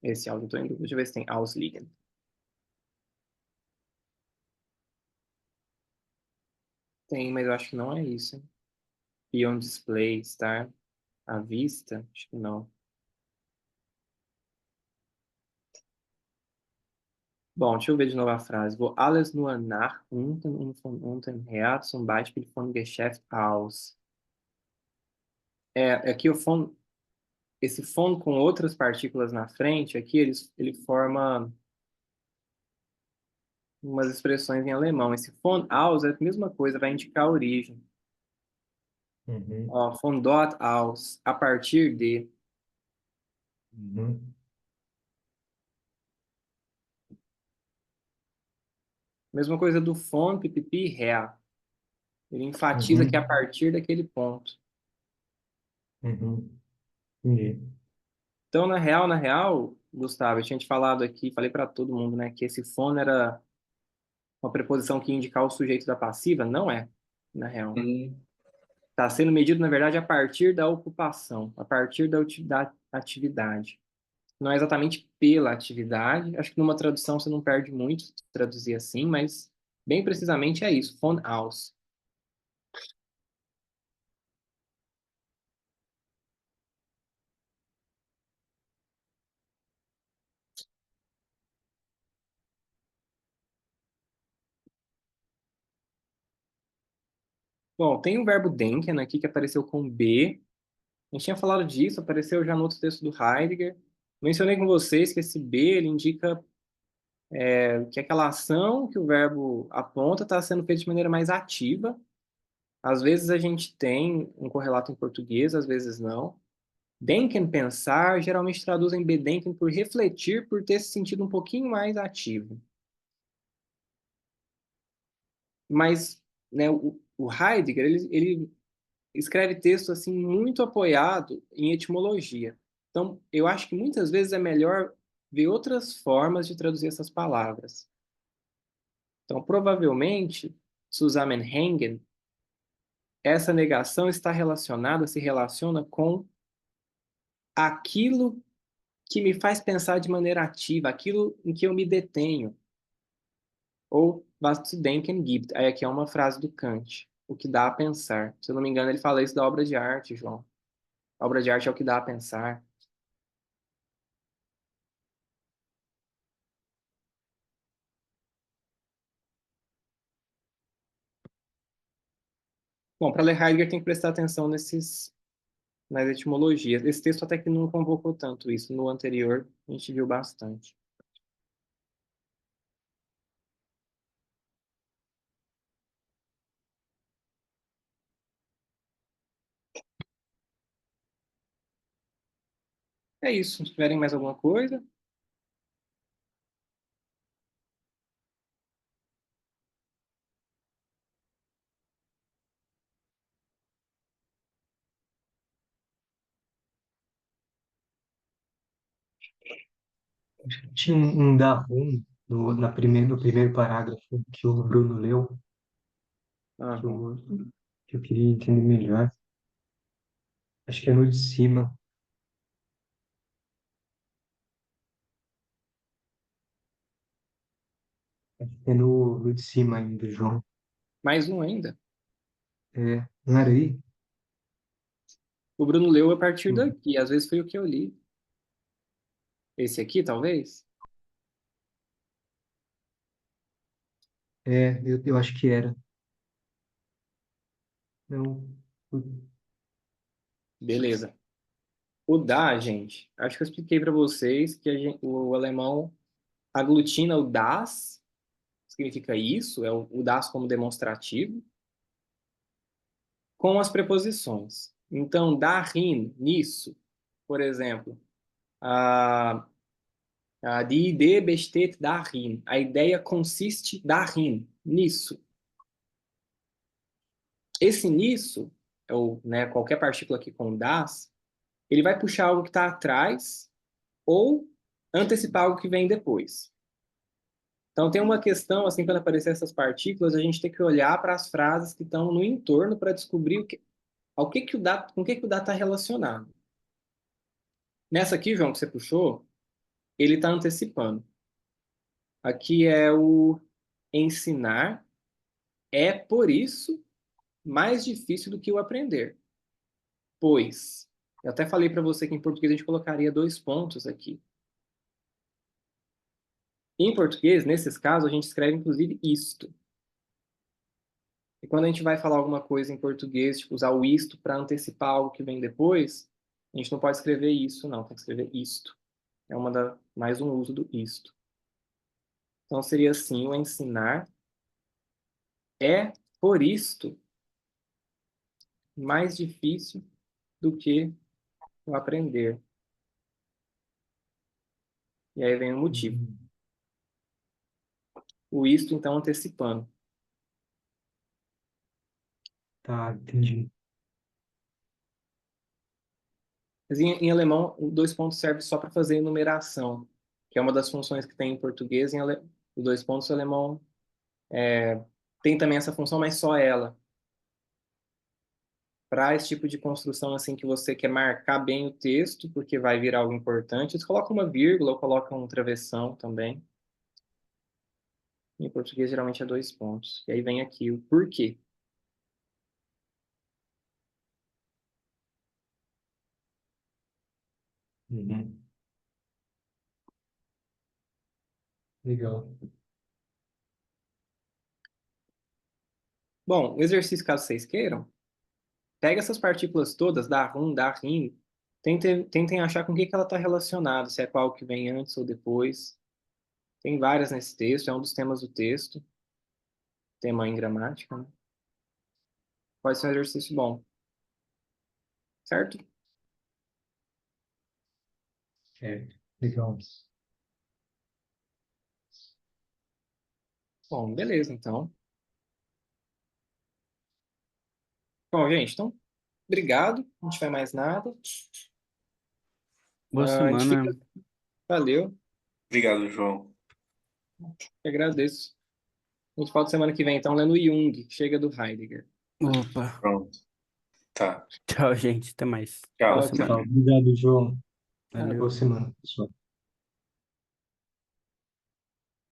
Esse áudio eu tô em dúvida. Deixa eu ver se tem Ausliegen. Tem, mas eu acho que não é isso. Hein? Beyond Display, estar à vista? Acho que não. Bom, deixa eu ver de novo a frase. Wo alles nur nach unten und von unten her, zum Beispiel von Geschäft aus. Aqui esse von com outras partículas na frente, aqui ele forma umas expressões em alemão. Esse von aus é a mesma coisa, vai indicar a origem. Uhum. Ó, von dort aus, a partir de. Uhum. Mesma coisa do von, pipipi, her. Ele enfatiza que é a Uhum. partir daquele ponto. Uhum. Entendi. Então, na real, Gustavo, eu tinha te falado aqui, falei para todo mundo, né, que esse von era uma preposição que ia indicar o sujeito da passiva. Não é, na real. Hum, Está sendo medido, na verdade, a partir da ocupação, a partir da atividade. Não é exatamente pela atividade. Acho que numa tradução você não perde muito se traduzir assim, mas bem precisamente é isso, von aus. Bom, tem o verbo denken aqui que apareceu com B. A gente tinha falado disso, apareceu já no outro texto do Heidegger. Mencionei com vocês que esse B ele indica que aquela ação que o verbo aponta está sendo feita de maneira mais ativa. Às vezes a gente tem um correlato em português, às vezes não. Denken, pensar, geralmente traduzem bedenken por refletir, por ter esse sentido um pouquinho mais ativo. Mas né, o Heidegger, ele escreve texto assim muito apoiado em etimologia. Então, eu acho que muitas vezes é melhor ver outras formas de traduzir essas palavras. Então, provavelmente, Zusammenhängen, essa negação está relacionada, se relaciona com aquilo que me faz pensar de maneira ativa, aquilo em que eu me detenho. Ou was zu denken gibt. Aí aqui é uma frase do Kant, o que dá a pensar. Se eu não me engano, ele fala isso da obra de arte, João. A obra de arte é o que dá a pensar. Bom, para ler Heidegger tem que prestar atenção nas etimologias. Esse texto até que não convocou tanto isso. No anterior, a gente viu bastante. É isso. Se tiverem mais alguma coisa, Tinha um da Rum no primeiro parágrafo que o Bruno leu, que aham. o, que eu queria entender melhor. Acho que é no de cima. Acho que é no de cima ainda, João. Mais um ainda. É, não era aí? O Bruno leu a partir Sim. daqui. Às vezes foi o que eu li. Esse aqui, talvez? É, eu acho que era. Não. Beleza. O da, gente, acho que eu expliquei para vocês que o alemão aglutina o das, significa isso, é o das como demonstrativo, com as preposições. Então, darin, nisso, por exemplo, a, die Idee besteht darin, a ideia consiste darin, nisso. Esse nisso, ou né, qualquer partícula aqui com das, ele vai puxar algo que está atrás ou antecipar algo que vem depois. Então, tem uma questão, assim, quando aparecer essas partículas, a gente tem que olhar para as frases que estão no entorno para descobrir com o que que o dado está relacionado. Nessa aqui, João, que você puxou, ele está antecipando. Aqui é o ensinar, é, por isso, mais difícil do que o aprender. Pois, eu até falei para você que em português a gente colocaria 2 pontos aqui. Em português, nesses casos, a gente escreve inclusive isto. E quando a gente vai falar alguma coisa em português, tipo, usar o isto para antecipar algo que vem depois, a gente não pode escrever isso, não, tem que escrever isto. É mais um uso do isto. Então seria assim, o ensinar é, por isto, mais difícil do que o aprender. E aí vem o motivo. O isto, então, antecipando. Tá, entendi. Mas em alemão, o 2 pontos serve só para fazer enumeração, que é uma das funções que tem em português. O 2 pontos, o alemão tem também essa função, mas só ela. Para esse tipo de construção assim que você quer marcar bem o texto, porque vai vir algo importante, você coloca uma vírgula ou coloca um travessão também. Em português, geralmente é 2 pontos. E aí vem aqui o porquê. Uhum. Legal. Bom, o exercício, caso vocês queiram, pega essas partículas todas, da rum, da rim, tentem achar com o que ela está relacionada, se é qual que vem antes ou depois. Tem várias nesse texto, é um dos temas do texto, tema em gramática, né? Pode ser um exercício bom, certo? É, legal. Bom, beleza, então. Bom, gente, então, obrigado. Não tiver mais nada. Boa A gente fica. semana. Valeu, Obrigado, João. eu agradeço. A gente volta semana que vem, então, lendo Jung. Chega do Heidegger. Opa. Pronto. Tá. Tchau, gente. Até mais. Boa Tchau. Tchau, tchau. semana. Obrigado, João. Ah, Valeu. Boa semana, pessoal.